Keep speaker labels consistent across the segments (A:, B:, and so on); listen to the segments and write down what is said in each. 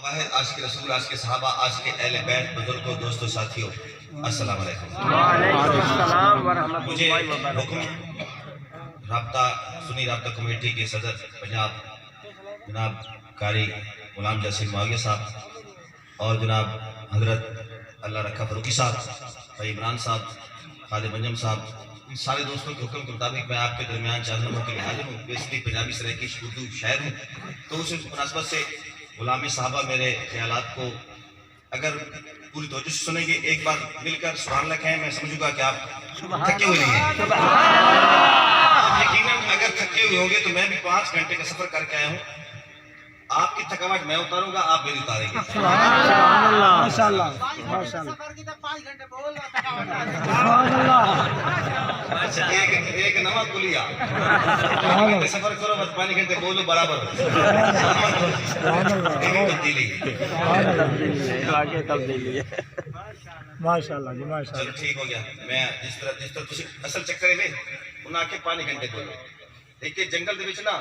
A: واحد آج کے رسول، آج کے صحابہ، آج کے اہل بیت، بزرگوں، دوستوں، ساتھیوں، السلام علیکم۔
B: وعلیکم السلام ورحمۃ
A: مجھے
B: اللہ وبرکاتہ۔
A: حکم سنی رابطہ کمیٹی کے صدر پنجاب جناب قاری غلام جاسر معاویہ صاحب اور جناب حضرت اللہ رکھا فروخی صاحب، بھائی عمران صاحب، خالد انجم صاحب، ان سارے دوستوں کے حکم کے مطابق میں آپ کے درمیان چند لمحوں کے لیے حاضر ہوں۔ بیسکلی پنجابی سرائکی اردو شاعر ہوں، تو اس مناسبت سے غلامی صاحبہ میرے خیالات کو اگر پوری توجہ سے سنیں گے، ایک بار مل کر سبحان اللہ کہیں، میں سمجھوں گا کہ آپ تھکے ہوئے نہیں ہیں۔ یقیناً اگر تھکے ہوئے ہوں گے تو میں بھی 5 گھنٹے کا سفر کر کے آیا ہوں، آپ کی تھکاوٹ میں اتاروں گا، آپ میری اتاریں گے۔
B: ماشاءاللہ ماشاءاللہ۔
A: ایک نواں کلیا سفر کرو بس 5 گھنٹے بولو برابر تبدیلی۔
B: ماشاءاللہ جی ماشاءاللہ۔
A: چلو ٹھیک ہو گیا، میں جس طرح تسی اصل چکر ہے انہاں کے 5 گھنٹے بولو۔ ایک جنگل دے وچ نا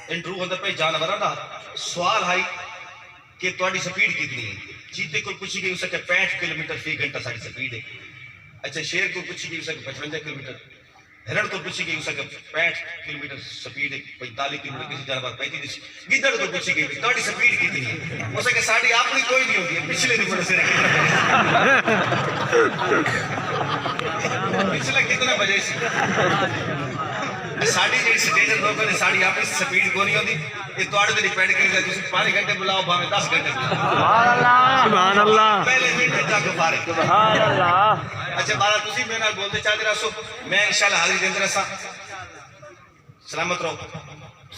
A: انٹرو ہوندا پے جانوراں دا، سوال ہے کہ تہاڈی سپیڈ کتنی ہے؟ چیتے کو پوچھی گئی اسے کہ 65 کلومیٹر فی گھنٹہ ساری سپیڈ ہے۔ اچھا شیر کو پوچھی گئی اسے کہ 55 کلومیٹر، ہرن کو پوچھی گئی اسے کہ 65 کلومیٹر سپیڈ ہے، 45 کلومیٹر کسی جانور 35۔ گدڑ کو پوچھی گئی تہاڈی سپیڈ کتنی ہے؟ اسے کہ ساڈی اپنی کوئی نہیں ہوتی ہے، پچھلے دن سے پچھلا کتنا بجے سی ساڑی جی سٹیجر روکو نے ساڑی آپ اس سپیڈ کو نہیں ہوتی، یہ توڑ میں ڈیپینڈ کرے گا، تسی 5 گھنٹے بلاؤ بھاویں 10 گھنٹے بلاؤ۔
B: سبحان اللہ
A: پہلے منٹ جا کے فارغ۔
B: سبحان اللہ۔
A: اچھا بارہ تسی میرے نال بولتے چاہتے رہو، میں انشاءاللہ حاضری دیندے رہساں۔ سلامت رہو۔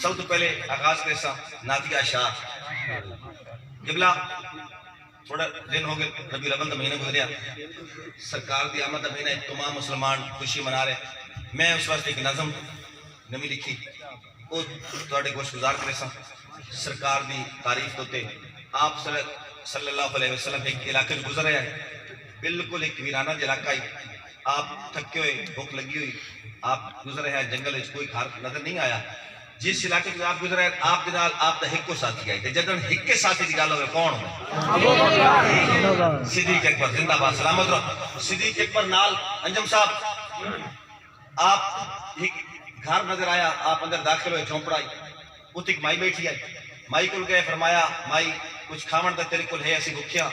A: سب تو پہلے آغاز کرساں نعتیہ شاہ قبلہ۔ تھوڑا دن ہو گئے، ربیع الاول دا مہینہ گزریا، سرکار دی آمد دا مہینہ، تمام مسلمان خوشی منا رہے۔ میں اس واسطے ایک نظم نمی لکھی، وہ تواڈے گوش گزار کرے ساں سرکار دی تعریف ہوتے۔ آپ صلی اللہ علیہ وسلم ایک علاقے میں گزر رہے ہیں، بالکل ایک ویرانہ علاقہ ہی، آپ تھکے ہوئے، بھوک لگی ہوئی، آپ گزر رہے ہیں جنگل وچ، کوئی گھر نظر نہیں آیا۔ جس علاقے میں آپ گزر رہے ہیں، آپ دے نال آپ دا ہکو ساتھی آئی تے جدوں ہکے ساتھی دی گل ہوے کون ہوے؟ صدیق اکبر زندہ باد۔ سلامت رہو۔ صدیق اکبر نال انجم صاحب، آپ ایک گھر نظر آیا، آپ اندر داخل ہوئے، جھونپڑا اتنے ایک مائی بیٹھی آئی، مائی کول گئے، فرمایا مائی کچھ کھاون دا تیرے کول ہے؟ اسی بھکھیا۔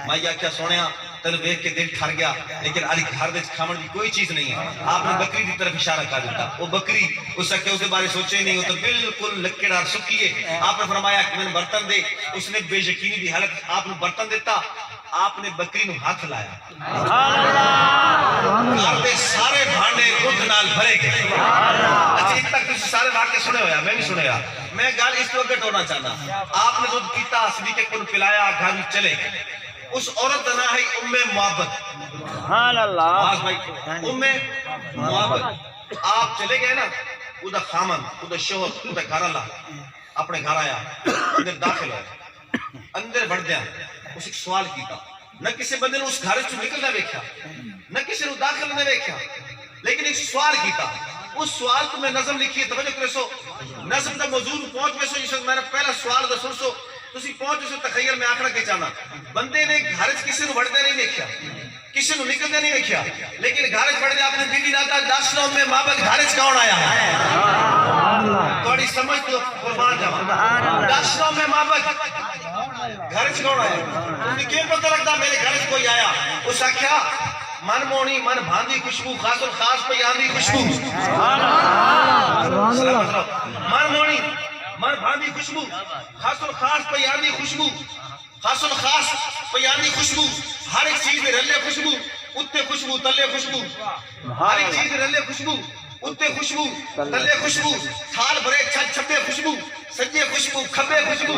A: مائی آکھیا سونیا تینوں دیکھ کے دل ٹھر گیا، لیکن علی گھر وچ کھاون دی کوئی چیز نہیں ہے۔ آپ نے بکری دی طرف اشارہ کر دیتا، وہ بکری اس کے اس بارے سوچے نہیں، وہ تو بالکل لکڑ سکی ہے۔ آپ نے فرمایا کہ میں برتن دے، اس نے بے یقینی دی حالت آپ نے برتن دیتا، آپ نے بکری نو ہاتھ لایا، گھر دے سارے بھانڈے دودھ نال بھرے گئے۔ اچھا اس تک تسی سارے واقعے سنے ہویا، میں بھی سنے ہویا، میں گل اس وقت ہونا چاہنا۔ آپ نے دودھ پیتا، صدیق اکبر کو پلایا، گھر میں چلے گئے۔ اس عورت کا نام ہے ام محبت۔
B: سبحان اللہ۔
A: ام محبت۔ آپ چلے گئے نا، او دا خامن، او دا شوہر، او دا گھر والا اپنے گھر آیا، اندر داخل ہوا، اندر بڑھ دیا، اس ایک سوال کیتا، نہ کسی بندے نے اس گھر چ نکلنا ویکھیا، نہ کسی نے داخل نہ ویکھیا، لیکن ایک سوال کیتا۔ اس سوال کو میں نظم لکھی ہے، توجہ کرے سو، نظم دا موضوع پہنچ میں سو، جس وقت میرا پہلا سوال دا سن سو، تسی پہنچ سو تخیل میں آخنا کے چاہنا۔ بندے نے گھر چ کسی نے بڑھتے نہیں ویکھیا، کسی نے نکلتے نہیں ویکھیا، لیکن گھر چ بڑھ دیا، اپنے بیوی نال کہا 10 نو میں محبت گھر چ کون آیا ہے؟ تھوڑی سمجھ تو قربان جاواں، 10 نو میں محبت گھر چ کون آیا؟ تمہیں کیوں پتہ لگتا میرے گھر چ کوئی آیا؟ اس آکھیا من مونی من بھاندی خوشبو، خاص الخاص پہ آندی خوشبو۔ من مونی من بھاندی خوشبو، خاص الخاص پہ آندی خوشبو، خاص الخاص پہ آندی خوشبو، ہر ایک چیز رلے خوشبو، اتنے خوشبو تلے خوشبو، ہر ایک چیز رلے خوشبو، اتنے خوشبو تلے خوشبو، تھال بھرے چھت چھپے خوشبو، سجے خوشبو کھبے خوشبو،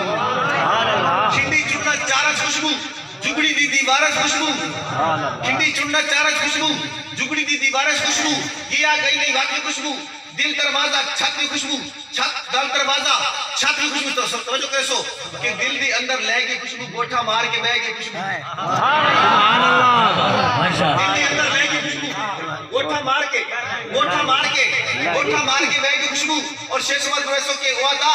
A: چھنڈی چڑنا چارج خوشبو، جگڑی دی دیوارش خوشبو، چھنڈی چڑنا چارج خوشبو، جگڑی دی دیوارش خوشبو، گیا گئی نہیں واقعی خوشبو، دل دروازہ چھت کی خوشبو، چھت دل دروازہ چھت کی خوشبو۔ تو سب توجہ کرے سو کہ دل دی اندر لے گئی خوشبو، گوٹھا مار کے بہ گئی خوشبو، دل دی اندر لے گئی خوشبو، گوٹھا مار کے بہ گئی خوشبو۔ اور شیخ سمجھ کرے سو کہ وہ تھا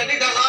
A: 1,500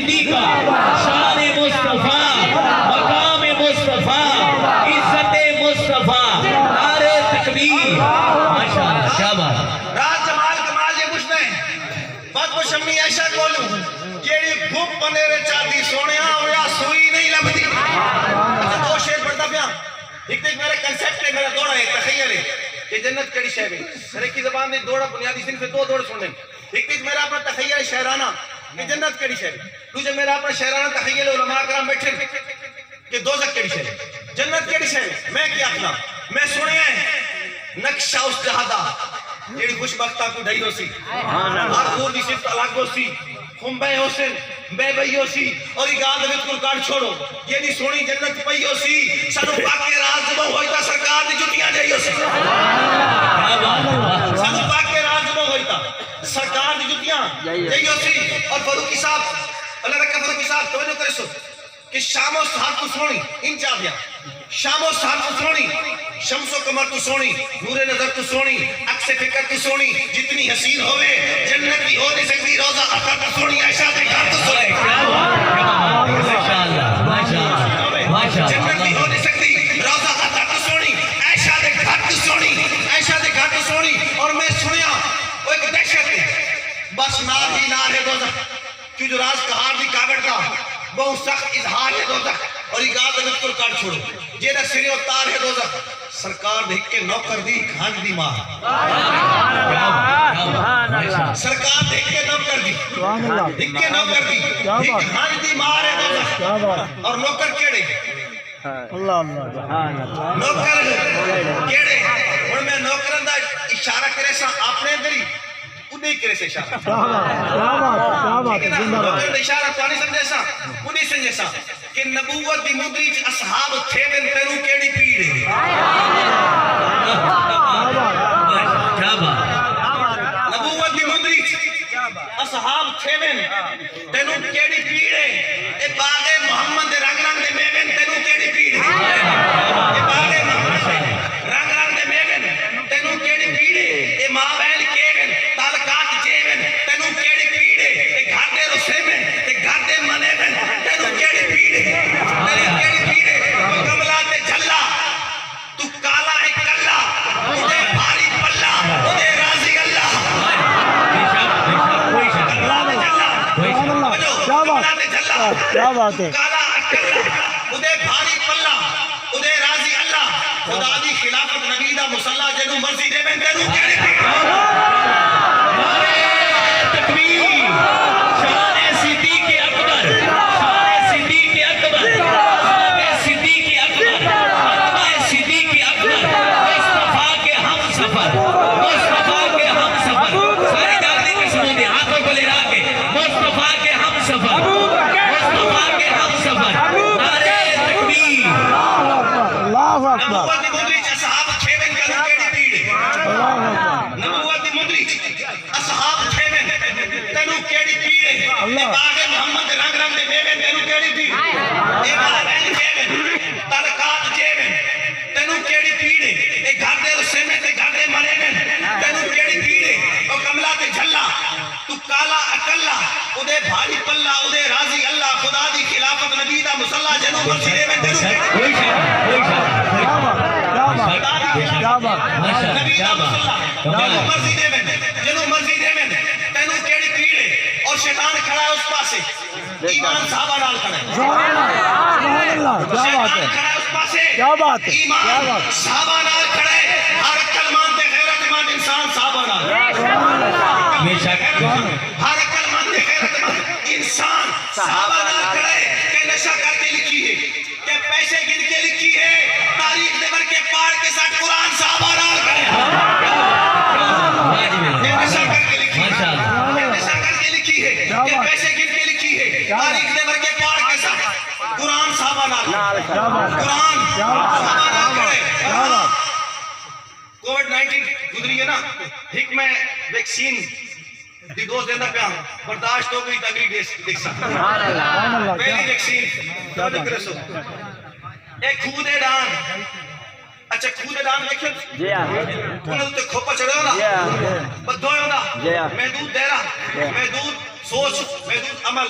C: صدیقہ شان مصطفیٰ مقام مصطفیٰ عزت مصطفیٰ نعرہ تکبیر ماشاءاللہ کیا بات
A: راز جمال کمال یہ کچھ نہیں بات کو شمی ایشا کولوں جیڑی بھوک پنیرے چاہتی سونیا ہویا سوئی نہیں لبدی دو شیر پڑھتا پیا ایک میرا کنسیپٹ ہے میرا دوڑا ہے تخیل ہے کہ جنت کڑی شہر ہے سر ایک کی زبان میں دوڑا بنیادی صرف دو دوڑ سننے ایک میرا اپنا تخیل ہے شہرانہ کہ جنت کڑی شہر ہے دوسرے میرا اپنا شہرانہ تخیل ہے علماء کرام بیٹھے کہ دوزخ کڑی شہر ہے جنت کڑی شہر ہے میں کیا اپنا میں سنیا ہے نقشہ اس جہادہ جیڑی خوش بختہ کو ڈھائی ہو سی ہر دور دی صفت الگ ہو سی ہم بے حسن بے بئی ہو سی اور ایک آدھویت کو کار چھوڑو یہ نہیں سونی جنت پئی ہو سی سنو پاک کے راز جبہ ہوئی تا سرکار دی جتیاں جائی ہو سی سنو پاک کے راز جبہ ہوئی تا سرکار دی جتیاں جائی ہو سی اور فاروقی صاحب اللہ رکھا فاروقی صاحب توجہ کرے سو کہ شام و سہار تو سونی ان چاہیاں شام و سہار تو سونی شمس و کمر تو سونی نور نظر تو سونی عکس فکر تو سونی جتنی حسین ہوئے جنت بھی ہو نہیں سکتی روزہ اثر تو سونی عائشہ دے گھر تو سونی جنت بھی ہو نہیں سکتی روزہ اثر تو سونی عائشہ دے گھر تو سونی عائشہ دے گھر تو سونی اور میں سنیا وہ ایک دہشت ہے بس نار ہی نار ہے دوزخ کیوں جو راز کہار دی کاغڑ کا بہت سخت اظہار ہے دوزخ اور ایک آدھویت کو کار چھوڑو یہ نہ سرے اتار ہے دوزخ سرکار دیکھ کے نوکر دی کھانڈ دی ماں سرکار دیکھ کے نوکر دی دیکھ کے نوکر دی ایک کھانڈ دی ماں ہے دوزخ اور نوکر کیڑے نوکر کیڑے اور میں نوکرن دا اشارہ کرے سا اپنے دری انہیں کرے سے اشارہ نوکرن اشارہ تو آنی سمجھے سا انہیں سمجھے سا کہ نبوت دی مدریج اصحاب تھے دن تیرو کیڑی پیڑے نبوت دی مدریج اصحاب تھے دن تیرو کیڑی پیڑے اے باغ محمد دے رنگ رنگ دے میوین تیرو کیڑی پیڑے اے باغ محمد دے رنگ رنگ دے میوین تیرو کیڑی پیڑے اے ماں بہن کیوین تعلقات جیوین تیرو کیڑی پیڑے اے گھر دے رسے میں اے گھر دے منے میں تیرو کیڑی پیڑے تیرو کیڑی پیڑے تو کملا تے جھلا تو کالا ہے کلا ادھے بھاری پلا ادھے راضی اللہ
B: کیا بات ہے
A: کالا اکلا ادھے بھاری پلا ادھے راضی اللہ خدا دی خلافت نبی دا مصلح جنو مرضی دے میں تیرو کیڑی پیڑے نبوت دی مدریج اصحاب چھوین کا کیڑی پیڑے نبوت دی مدریج اصحاب چھوین تینو کیڑی پیڑے اے باغ محمد رنگ رنگ دے میوے تینو کیڑی پیڑے اے باغ بہن چھوین تعلقات جیوین تینو کیڑی پیڑے اے گھر دے رسے میں تے گھر دے مرے میں تینو کیڑی پیڑے او کملا تے جھلا تو کالا اکلا ادھے بھاری پلا ادھے راضی اللہ خدا دی خلافت نبی دا مصلح جنو مرضی دے میں تینو نبی دا مصلح جنو مرضی دے میں جنو مرضی دے میں تینو کیڑی پیڑے اور شیطان کھڑا ہے اس پاسے ایمان صحابہ نال کھڑا ہے شیطان کھڑا ہے اس پاسے ایمان صحابہ نال کھڑا ہے ہر عقل مند غیرت مند انسان صحابہ نال ہر عقل مند غیرت مند انسان صحابہ نال کھڑا ہے کہ نشہ کر کے لکھی ہے کہ پیسے گن کے لکھی ہے تاریخ نمبر کے پاڑ کے ساتھ قرآن صحابہ نال کھڑا ہے کہ نشہ کر کے لکھی ہے کہ نشہ کر کے لکھی ہے کہ پیسے گن کے لکھی ہے تاریخ نمبر کے پاڑ کے ساتھ قرآن صحابہ نال قرآن صحابہ نال کھڑا ہے کووڈ-19 گزری ہے نا ایک میں ویکسین دی دوست دینا پہ برداشت ہو گئی تگری دیکھ سکتا پہلی ویکسین توجہ کرے سو ایک خود ڈان اچھا خود ڈان دیکھیں انہوں نے کھوپا چڑھے ہو نا بدھوئے ہو نا محدود دیرہ محدود سوچ محدود عمل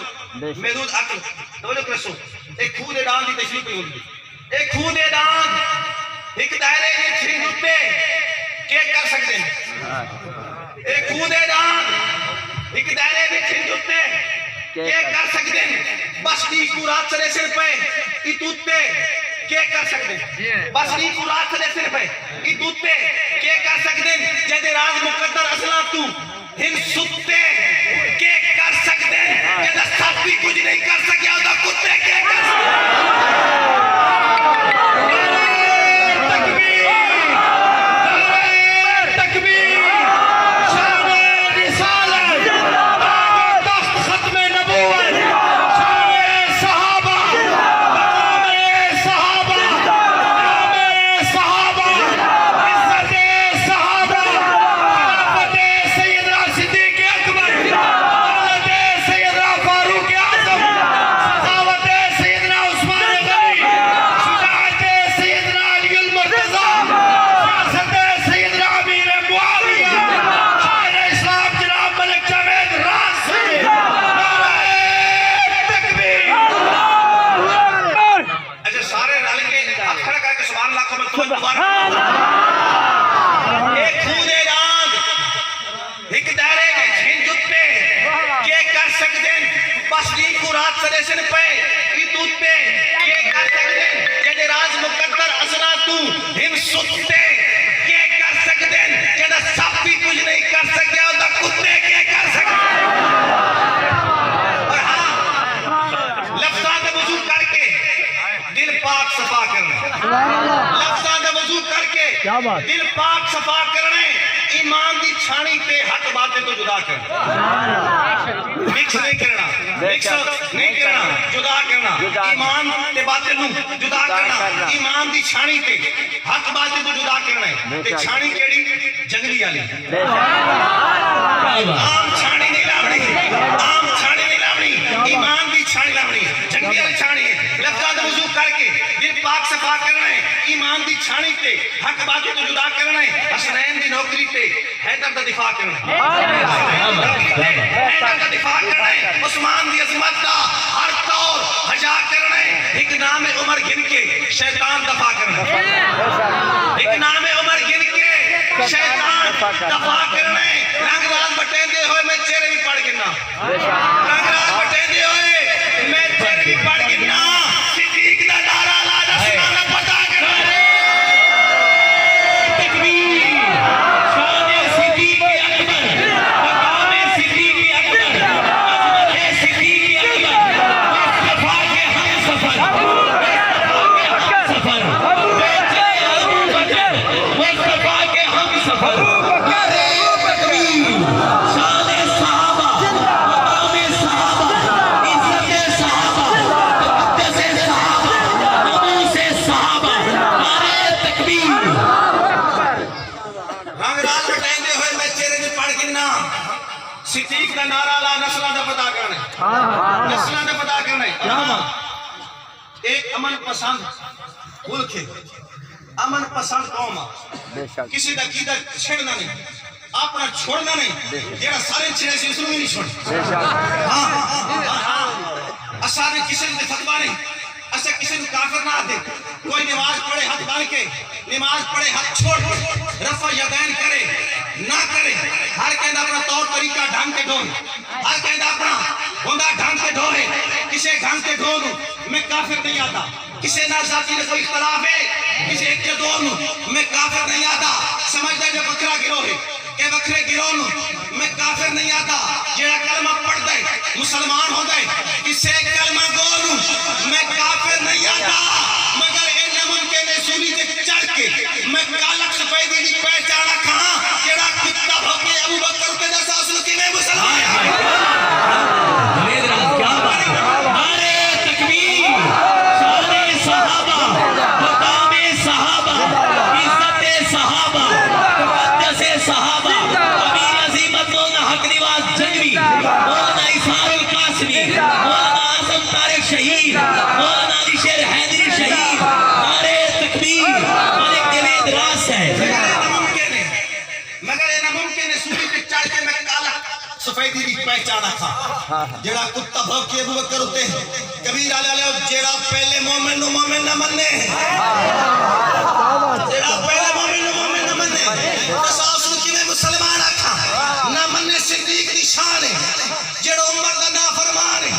A: محدود عقل توجہ کرسو ایک خود ڈان دی تشریح پہ ہوگی ایک خود ڈان ایک دائرے میں چھن جتے کیا کر سکتے ہیں ایک خود ڈان ایک دائرے میں چھن جتے کیا کر سکتے ہیں بس دی کو رات سرے سر پہ اتوتے کیا کر سکتے ہیں بس دی کو رات سرے سر پہ اتوتے کیا کر سکتے ہیں جد راز مقدر اصلا تو ہم ستے کیا کر سکتے ہیں جد سب بھی کچھ نہیں کر سکتے ہوتا کتے کیا کر سکتے ہیں ایک خود اراد ایک دائرے کے چھن جتے کیا کر سکتے ہیں بس دی کو رات سریسن پہ اتوت پہ کیا کر سکتے ہیں جد راز مقدر اصلا تو ہم ستے کیا کر سکتے ہیں جد سب بھی کچھ نہیں کر سکتے ہوتا کتے کیا کر سکتے ہیں اور ہاں لفظان دے وضو کر کے دل پاک صفا کرنا لفظان دے وضو کر کے دل پاک صفا کرنے ایمان دی چھانی تے حق باتیں تو جدا کرنا مکس نہیں کرنا مکس نہیں کرنا جدا کرنا ایمان تے باتیں نو جدا کرنا ایمان دی چھانی تے حق باتیں تو جدا کرنا تے چھانی کیڑی جنگلی والی عام چھانی نہیں لاونی عام چھانی نہیں لاونی ایمان دی چھانی لاونی جنگلی والی چھانی ہے لفظاں دا وضو کر کے دل پاک صفا کرنا ہے ایمان دی چھانی تے حق باتیں تو جدا کرنا ہے حسنین دی نوکری تے حیدر دا دفاع کرنا ہے حیدر دا دفاع کرنا ہے عثمان دی عظمت دا ہر طور حجا کرنا ہے ایک نام عمر گن کے شیطان دفاع کرنا ہے ایک نام عمر گن کے شیطان دفاع کرنا ہے رنگ راز بٹین دے ہوئے میں چہرے بھی پڑھ گنا رنگ راز بٹین دے ہوئے میں چہرے بھی پڑھ گنا صدیق دا نعرہ لا دسنا نہ پتا کرنا ہے صدیق کا نعرہ لا نسلہ دا پتا کرنا ہے نسلہ دا پتا کرنا ہے ایک امن پسند ملک ہے امن پسند قوم ہے کسی دا قیدہ چھڑنا نہیں اپنا چھوڑنا نہیں جیڑا سارے چھڑے سے اس نے نہیں چھوڑ اصحاب کسی نے فتوہ نہیں اسے کسی نے کافر نہ آتے کوئی نماز پڑھے ہاتھ بان کے نماز پڑھے ہاتھ چھوڑ رفع یدین کرے نہ کرے ہر کہندہ اپنا طور طریقہ ڈھنگ کے ڈھون ہر کہندہ اپنا ہوندہ ڈھنگ کے ڈھونے کسے ڈھنگ کے ڈھونوں میں کافر نہیں آتا کسے نہ ذاتی میں کوئی اختلاف ہے کسے ایک کے دونوں میں کافر نہیں آتا سمجھتا ہے جو بکرہ گروہ ہے کہ بکرے گروہوں میں کافر نہیں آتا جیڑا کلمہ پڑھ دے مسلمان ہو دے کسے کلمہ گولوں میں کافر نہیں آتا مگر اے نمن کے نسولی سے چڑھ کے میں کالک سفیدی دی پہچانا کہاں جیڑا کتاب ہو کے ابو بکر کے جیسا اصل کی میں مسلمان کیا بات ہے نعرے تکبیر شان صحابہ مقام صحابہ عزت صحابہ مقدس صحابہ امیر عظیمت مولانا حق نواز جنگوی مولانا اسحاق القاسمی مولانا اعظم طارق شہید مولانا علی شیر حیدری شہید نعرے تکبیر ملک جوید راس ہے مگر یہ ناممکن ہے سوری پہ چڑھ کے میں کالا سفیدی دی پہچان آکھا جڑا کتا بھوکی ابو بکر ہوتے کبیر علیہ جڑا پہلے مومن نو مومن نہ مننے جڑا پہلے مومن نو مومن نہ مننے قصاص کی میں مسلمان آکھا نہ مننے صدیق دی شان ہے جڑا عمر دا نافرمان ہے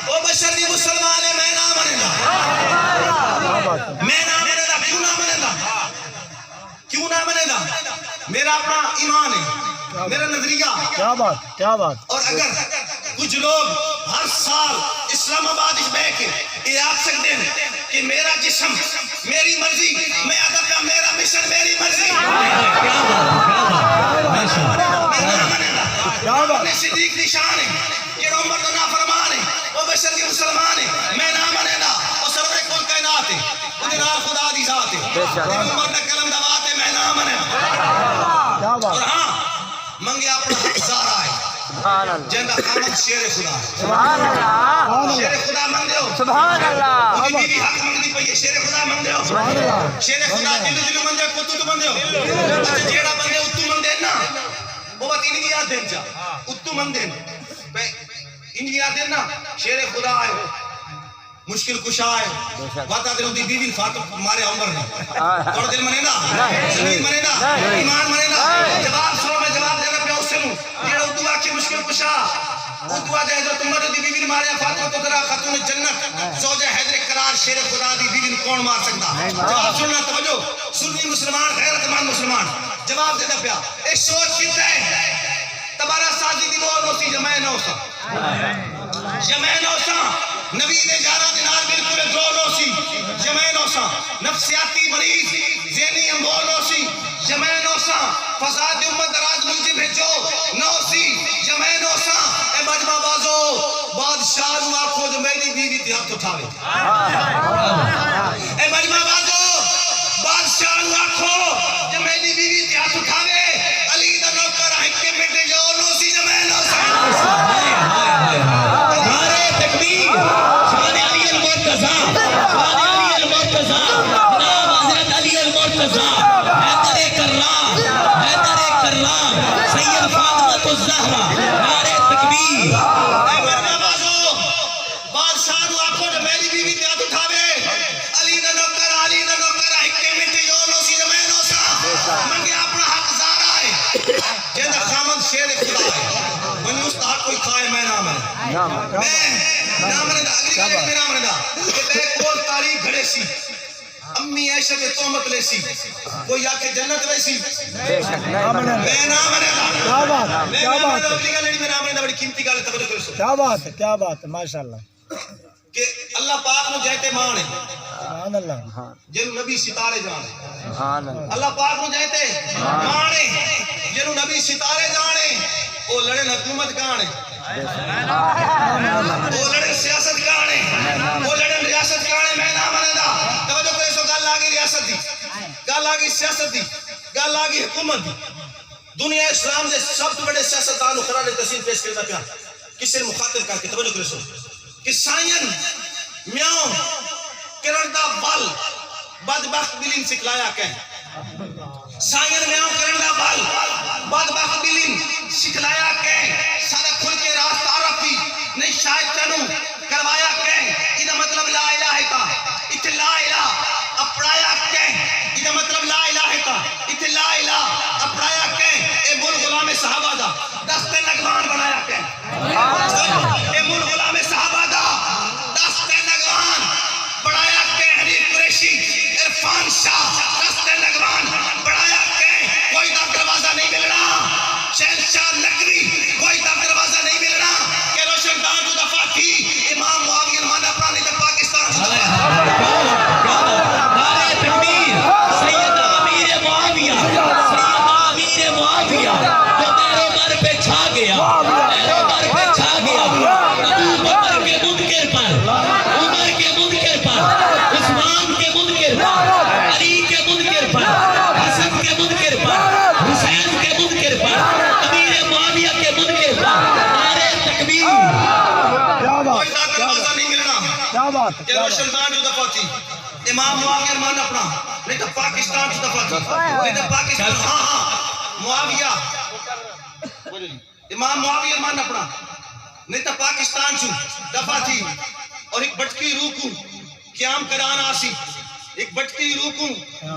A: او بشر دی مسلمان ہے میں نہ مننے دا میں نہ مننے دا کیوں نہ مننے دا کیوں نہ مننے دا میرا اپنا ایمان ہے میرا نظریہ
B: کیا بات
A: اور اگر کچھ لوگ ہر سال اسلام آباد اس بے کے یہ آپ سکتے ہیں کہ میرا جسم میری مرضی میں ادب کا میرا مشن میری مرضی اپنے صدیق دی شان ہے یہ عمر تو نافرمان ہے وہ بشر دی مسلمان ہے میں نہ منے دا اور سرور کل کائنات ہے ادھرار خدا دی ذات ہے عمر دا کلم دوات ہے میں نہ منے اور ہاں منگے اپنا حق زارا ہے جنگا خامد شیر خدا ہے شیر خدا من دیو مجھے بھی حق منگ دی پہیے شیر خدا من دیو شیر خدا جلو جلو من دیو کتو تو من دیو اچھا جیڑا من دیو اتو من دین نا وہ بات انہی یاد دین جا اتو من دین انہی یاد دین نا شیر خدا آئے مشکل کشا ہے واتا دلوں دی بیوی فاتح مارے عمر نے توڑ دل منے نا زمین منے نا ایمان منے نا جواب سنو میں جواب دینا پہ اس سے موں جیڑا ادعا کی مشکل کشا ادعا دے حضرت عمر دی بیوی مارے فاتح تو درہ خاتون جنت زوجہ حیدر قرار شیر خدا دی بیوی کون مار سکتا جواب سننا توجہ سنی مسلمان غیرت مان مسلمان جواب دینا پہ ایک سوچ کیتا ہے تبارہ سازی دی وہ نوسی جمعہ نوسا جمعہ نوسا نبی نے جارہ دنال بالکل درولو سی جمعینو سا نفسیاتی مریض ذہنی امبولو سی جمعینو سا فساد امت دراز ملجی بھیجو نو سی جمعینو سا اے مجمع بازو بادشاہ نو آکھو جو میری بیوی تی ہاتھ اٹھاوے اے مجمع بازو بادشاہ نو آکھو جو میری بیوی تی ہاتھ اٹھاوے علی دا نوکر ہکے بیٹے جو نو سی جمعینو سا شان علی المرتضی جناب حضرت علی المرتضی حیدر کرام سید فاطمہ الزہرا نعرہ تکبیر اے مرنا بازو بادشاہ نو آکھو جو میری بیوی تے ہاتھ اٹھاوے علی دا نوکر ہکے مٹے جو نو سی زمینو سا منگے اپنا حق زارا ہے جنہ خامد شیر خدا ہے منی اس حق کوئی کھائے میں نام ہے نامنے دا اگلی گلے میں نامنے دا کہ بے کول تاریخ گھڑے سی امی عائشہ کے تومت لے سی کوئی آکے جنت لے سی میں نامنے دا اگلی گلے میں نامنے دا بڑی قیمتی گالے توجہ کرو سو
B: کیا بات ہے ماشاءاللہ
A: کہ اللہ پاک نو جائتے مانے
B: سبحان اللہ
A: جنو نبی ستارے جانے اللہ پاک نو جائتے مانے جنو نبی ستارے جانے وہ لڑے حکومت کانے وہ لڑے سیاست کانے وہ لڑے ریاست کانے میں نہ منے دا توجہ کرے سو گل آگی ریاست دی گل آگی سیاست دی گل آگی حکومت دی دنیا اسلام دے سب تو بڑے سیاستدان قرآن تحسین پیش کرتا پیا کس سے مخاطب کر کے توجہ کرے سو کہ سائن میاں کرندہ بال بدبخت بلین سکھلایا کہیں سائن میاں کرندہ بال بدبخت بلین سکھلایا کہیں سارا کھل کے راستہ عرفی نہیں شاید چنو کروایا کہیں ادھا مطلب لا الہ کا اتھے لا الہ اپڑایا کہیں ادھا مطلب لا الہ کا اتھے لا الہ اپڑایا کہیں اے مل غلام صحابہ دا دست نگوان بنایا کہیں اے مل غلام صحابہ دا دست نگوان بڑھایا کہیں حریف قریشی عرفان شاہ دست نگوان بڑھایا کہیں کوئی دا دروازہ نہیں ملنا شہنشاہ لکری کوئی دا دروازہ نہیں ملنا کہ روشن دان جو دفعہ تھی امام معاویہ مان اپنا نہیں تھا پاکستان جو دفعہ نعرہ تکبیر سید امیر معاویہ جو میرے مر پہ چھا گیا ابو بکر کے منکر پر عمر کے منکر پر عثمان کے منکر پر علی کے منکر پر حسن کے منکر پر حسین کے منکر پر امیر معاویہ کے منکر پر نعرہ تکبیر کوئی دروازہ نہیں ملنا کہ روشن دان جو دفعہ تھی امام معاویہ مان اپنا نہیں تو پاکستان جو دفعہ تھی نہیں تو پاکستان ہاں معاویہ امام معاویہ مان اپنا نہیں تو پاکستان چو دفع تھی اور ایک بٹکی روح کو قیام کران آسی ایک بٹکی روح کو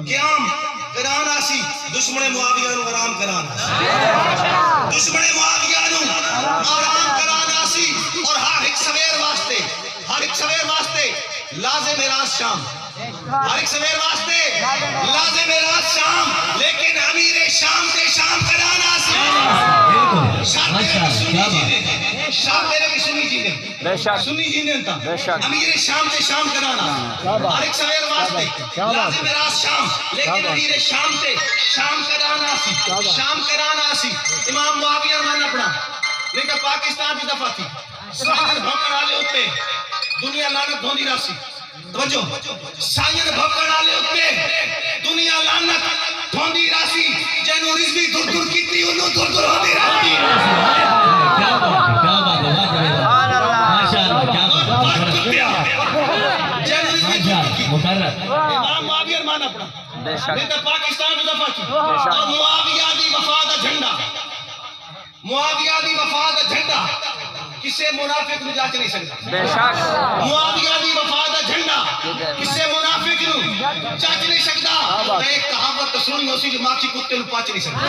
A: قیام کران آسی دشمن معاویہ نو آرام کران آسی دشمن معاویہ نو آرام کران آسی اور ہر ایک سویر واسطے لازم راز شام ہر ایک سویر واسطے لازم راز شام لیکن امیر شام تے شام کران آسی شام تیرے کی سنی جینے تا امیر شام تے شام کرانا ہر ایک سویر واسطے لازم راز شام لیکن امیر شام تے شام کرانا سی امام معاویہ مان اپنا نہیں تو پاکستان کی دفعہ تھی سائن بھوکڑ آلے ہوتے دنیا لعنت دھوندی راسی توجہ سائن بھوکڑ آلے ہوتے دنیا لعنت دھوندی راسی جنو رزوی دور دور کیتی انہوں دور دور ہوندی راسی
C: کیا بات ہے ماشاءاللہ کیا بات
A: امام معاویہ مان اپنا نہیں تو پاکستان کی دفعہ تھی اور معاویہ دی وفا دا جھنڈا معاویہ دی وفا دا جھنڈا کسے منافق نو جاچ نہیں سکتا معاویہ دی وفا دا جھنڈا کسے منافق نو جاچ نہیں سکتا ایک کہاوت سنی ہو سی جو ماں کی کتے نو پاچ نہیں سکتا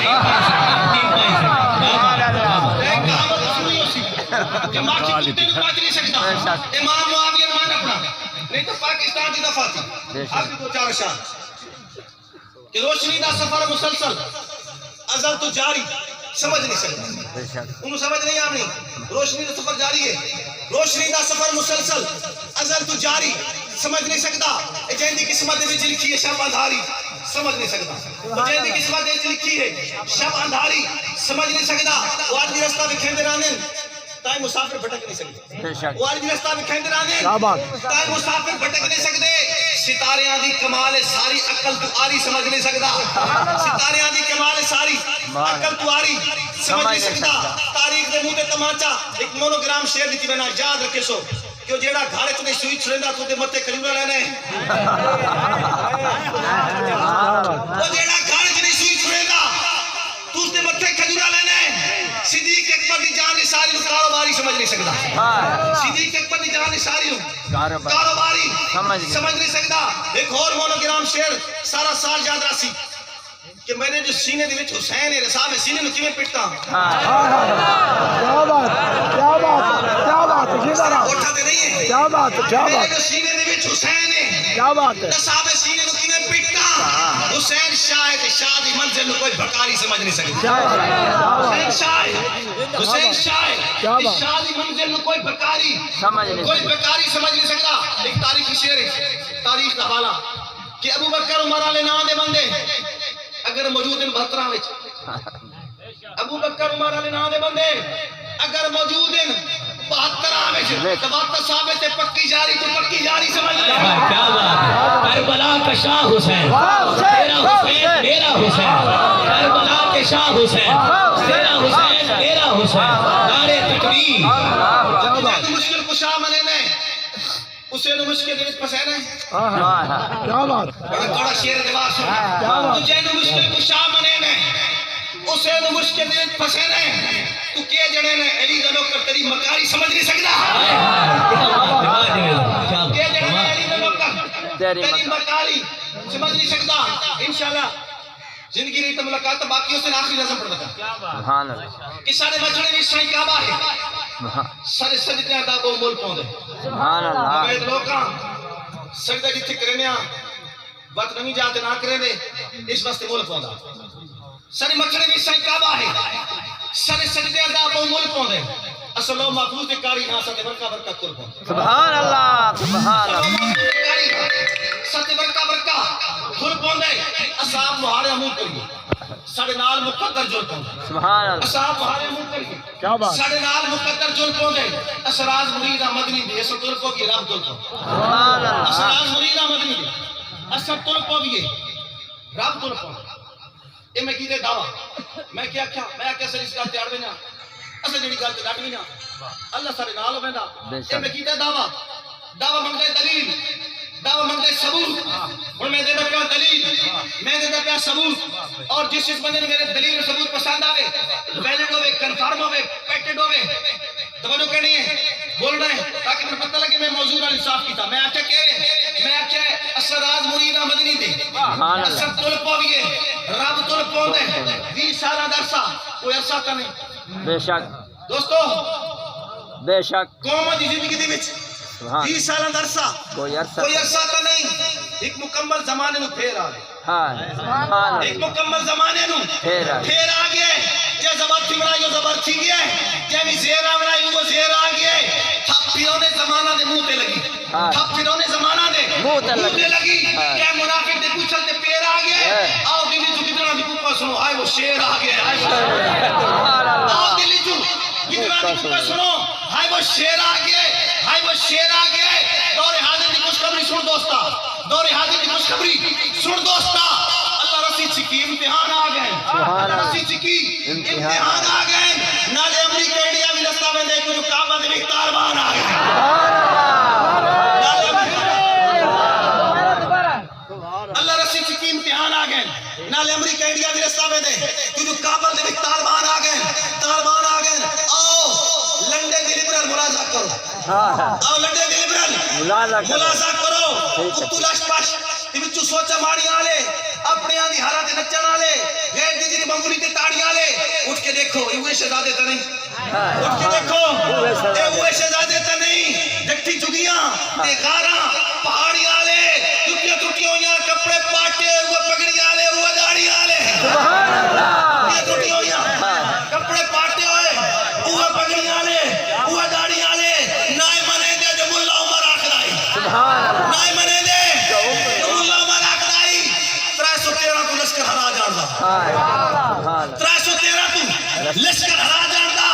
A: ایک کہاوت سنی ہو سی جو ماں کی کتے نو پاچ نہیں سکتا امام معاویہ مان اپنا نہیں تو پاکستان کی دفعہ تھی آپ کی دو چار اشار کہ روشنی دا سفر مسلسل ازل تو جاری سمجھ نہیں سکتا انہوں سمجھ نہیں آمنی روشنی دا سفر جاری ہے روشنی دا سفر مسلسل ازل تو جاری سمجھ نہیں سکتا جہاں دی قسمت دے وچ لکھی ہے شب اندھاری سمجھ نہیں سکتا جہاں دی قسمت دے وچ لکھی ہے شب اندھاری سمجھ نہیں سکتا وہ آج بھی رستہ بکھیندے رہنے تائیں مسافر بھٹک نہیں سکتے وہ آج بھی رستہ بکھیندے رہنے تائیں مسافر بھٹک نہیں سکتے ستاریاں دی کمال ساری عقل تو آری سمجھ نہیں سکتا ستاریاں دی کمال ساری عقل تو آری سمجھ نہیں سکتا تاریخ دے منہ تے تماچا ایک مونوگرام شعر دی میں یاد رکھے سو کہ جیڑا گھر وچ نہیں سوئی چھڑیندا تو تے متے کھجورا لینے وہ جیڑا گھر وچ نہیں سوئی چھڑیندا تو تے متے کھجورا لینے صدیق اکبر دی جان نثاری نو کاروباری سمجھ نہیں سکتا صدیق اکبر دی جان نثاری نو کاروباری سمجھ نہیں سکتا ایک اور مونوگرام شعر سارا سال یاد راسی کہ میں نے جو سینے دے وچ حسین ہے رسا میں سینے نو کیویں پٹتا
B: کیا بات
A: اٹھا تے نہیں ہے
B: کیا بات
A: میرے جو سینے دے وچ حسین ہے
B: کیا بات ہے
A: رسا میں سینے نو کیویں پٹتا حسین شاہ تے شاہ دی منزل نو کوئی بھکاری سمجھ نہیں سکتا حسین شاہ شاہ دی منزل نو کوئی بھکاری سمجھ نہیں سکتا ایک تاریخی شعر ہے تاریخ دا حوالہ کہ ابو بکر عمر والے نام دے بندے اگر موجود ہیں 72 وچ ابو بکر عمر والے نام دے بندے اگر موجود ہیں 72 وچ تبات ثابت تے پکی جاری تو پکی جاری سمجھ لے
C: کیا بات ہے کربلا کا شاہ حسین تیرا حسین میرا حسین کربلا کے شاہ حسین تیرا حسین میرا حسین نعرے تکبیر
A: جب مشکل کشا منے نے اسے نو مشکل دے وچ پھسے نے
B: کیا بات
A: بڑا کڑا شعر دیوا سن تجھے نو مشکل کشا منے نے اسے نو مشکل دے وچ پھسے نے تو کے جڑے نے علی دا نوکر تیری مکاری سمجھ نہیں سکدا کے جڑے نے علی دا نوکر تیری مکاری سمجھ نہیں سکدا انشاءاللہ زندگی رہی تو ملاقات باقی اس دن آخری نظم پڑھ بتا
D: سبحان اللہ
A: کہ سارے مچھڑے بھی سائیں کعبہ ہے سارے سجدے دا وہ مول پوندے
D: سبحان اللہ
A: میں لوکاں سجدہ جتھے کرنیا وقت نمی جاتے نہ کرے دے اس واسطے مول پوندا سارے مچھڑے بھی سائیں کعبہ ہے سارے سجدے دا وہ مول پوندے اصل لو محفوظ دے کاری ہاں ستے برکا برکا کل پوندے
D: سبحان اللہ سبحان اللہ
A: ستے برکا کل پوندے اصحاب مہارے منہ کریے ساڑے نال مقدر جل پوندے
D: سبحان اللہ
A: اصحاب مہارے منہ کریے
B: کیا بات
A: ساڑے نال مقدر جل پوندے اسراز مرید مدنی دے اسر تل کو بھی رب تل کو
D: سبحان اللہ
A: اسراز مرید مدنی دے اسر تل کو بھی رب تل کو اے میں کیتے دعویٰ میں کیا سر اس گل تے اڑ وینا اسا جڑی گل تے ڈٹ وینا اللہ سارے نال ہویندا اے میں کیتے دعویٰ منگدے دلیل دعوی منگتے ثبوت اور میں دیتا پیا دلیل میں دیتا پیا ثبوت اور جس بندے نے میرے دلیل اور ثبوت پسند آوے ویلڈ ہوئے کنفرم ہوئے پیٹڈ ہوئے توجہ کرنی ہے بولنا ہے تاکہ مجھے پتہ لگے میں موضوع نال انصاف کیتا میں آچا کہے میں آچا اسراز مرید مدنی دے اثر تل پویے رب تل پون دے 20 سالہ درسہ کوئی عرصہ کا نہیں
D: بے شک
A: دوستو
D: بے شک
A: قوم دی زندگی دی وچ 20 سالہ درسہ
D: کوئی عرصہ
A: کا نہیں ایک مکمل زمانے نو پھیر آ گئے
D: ہاں
A: ایک مکمل زمانے نو
D: پھیر
A: آ گئے جے زبر تھی بنائی وہ زبر تھی گیا جے بھی زیر آ بنائی وہ زیر آ گیا تھپ پھرونے زمانہ دے منہ تے لگی تھپ پھرونے زمانہ دے منہ تے لگی کہ منافق دے پوچھل تے پیر آ گیا آؤ دلی تو کتنا دی پوپا سنو آئے وہ شیر آ گیا آؤ دلی تو کتنا دی پوپا سنو آئے وہ شیر آ گیا آئے وہ شیر آ گیا دور حاضر دی خوشخبری سن دوستا دور حاضر دی خوشخبری سن دوستا اللہ رسی چکی امتحان آ گئے اللہ رسی چکی امتحان آ گئے نالے امریکہ انڈیا بھی رستہ میں دیکھو جو کعبہ دے بھی تاربان آ گئے اللہ رسی چکی امتحان آ گئے نالے امریکہ انڈیا بھی رستہ میں دے جو کعبہ دے بھی تاربان آ گئے آؤ لنڈے دی لبرل ملازہ کرو آؤ لنڈے دی لبرل ملازہ کرو کتولاش پاش تی بچو سوچا ماڑی آلے اپنے آدھی ہارا تے نچن آلے غیر دی جی بنگولی تے تاڑی آلے اٹھ کے دیکھو یہ ہوئے شہزادے تا نہیں اٹھ کے دیکھو یہ ہوئے شہزادے تا نہیں جگٹی چگیاں تے غاراں پہاڑی آلے جتیاں ٹوٹی ہویاں کپڑے پاٹے وہ پگڑی آلے وہ داڑی آلے یہ ٹوٹی ہویاں کپڑے پاٹے ہوئے وہ پگڑی آلے وہ داڑی آلے نائے منے دے جو ملا عمر آخرائی نائے منے دے جو ملا عمر آخرائی 313 تو لشکر ہرا جاندہ 313 تو لشکر ہرا جاندہ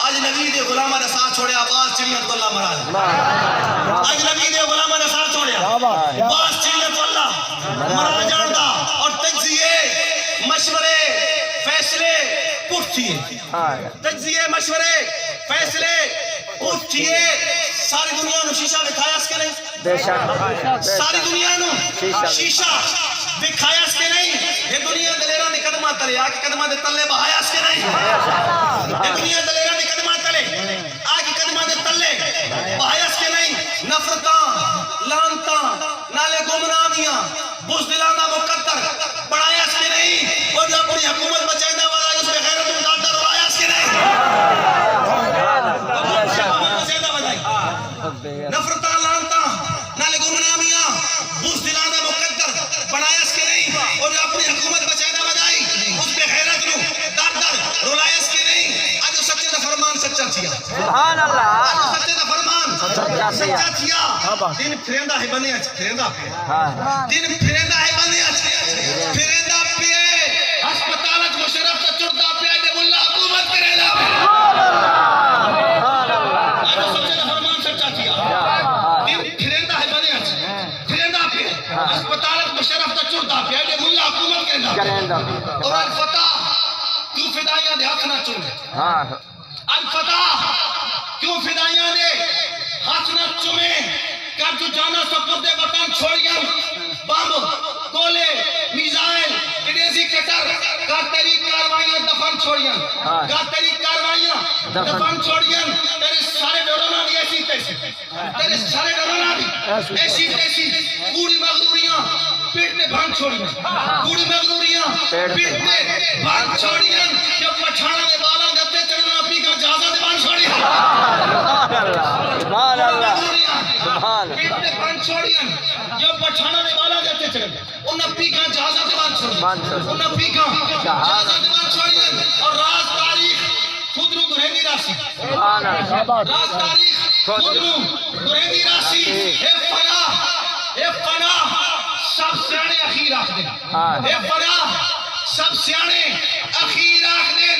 A: آج نبی دے غلامہ نے ساتھ چھوڑے آباز چڑیاں تو اللہ مرا آج نبی دے غلامہ نے ساتھ چھوڑے آباز چڑیاں تو اللہ مرا جاندہ اور تجزیے مشورے فیصلے پٹھیے تجزیے مشورے فیصلے پٹھیے ساری دنیا نو شیشہ دکھایا اس کے نہیں ساری دنیا نو شیشہ دکھایا اس کے نہیں یہ دنیا دلیرہ نے قدمہ تلے آکے قدمہ دے تلے بہایا اس کے نہیں یہ دنیا دلیرہ نے قدمہ تلے آکے قدمہ دے تلے بہایا اس کے نہیں نفرتاں لانتاں نالے گمنامیاں بزدلانہ مقدر بڑھایا اس کے نہیں اور جو اپنی حکومت بچائندہ والا اس میں غیرت مدادر روایہ اس کے نہیں نفرتاں لانتاں نالے گمنامیاں بزدلانہ مقدر بڑھایا اس کے نہیں اور جو اپنی حکومت بچائندہ بدائی اس میں غیرت مدادر روایہ اس کے نہیں آج سچے دا فرمان سچا تھیا
D: سبحان اللہ
A: آج سچے دا فرمان سچا تھیا دن پھریندہ ہے بنے اچھ پھریندہ پہ دن پھریندہ ہے بنے اچھ پھریندہ پہ ہسپتالت مشرف تا چڑتا پہ آئے دے ملا حکومت کرے دا آج سچے دا فرمان سچا تھیا دن پھریندہ ہے بنے اچھ پھریندہ پہ ہسپتالت مشرف تا چڑتا پہ آئے دے ملا حکومت کرے دا اور الفتح کیوں فدائیاں دے ہاتھ نہ چومے الفتح کیوں فدائیاں دے ہاتھ نہ چومے کر جو جانا سفر دے وطن چھوڑیاں بم گولے میزائل کڈیزی کٹر کا طریق کاروائیاں دفن چھوڑیاں کا طریق کاروائیاں دفن چھوڑیاں تیرے سارے ڈرونا بھی ایسی تیسی تیرے سارے ڈرونا بھی ایسی تیسی پوری مغدوریاں پیٹ نے بھان چھوڑیاں پوری مغدوریاں پیٹ نے بھان چھوڑیاں جب پچھانا دے بالا گتے چڑھنا اپنی کا جازہ دے بھان چھوڑیاں
D: سبحان اللہ سبحان
A: پیٹ نے بھان چھوڑیاں جب پچھانا دے بالا گتے چڑھنا انہاں پی کا جازہ دے بھان چھوڑیاں انہاں پی کا جازہ دے بھان چھوڑیاں اور راز تاریخ خود رو گرہنی راسی
D: سبحان اللہ
A: راز تاریخ خود رو گرہنی راسی اے فنا سب سیانے اخیر آخ دیں اے فنا سب سیانے اخیر آخ دیں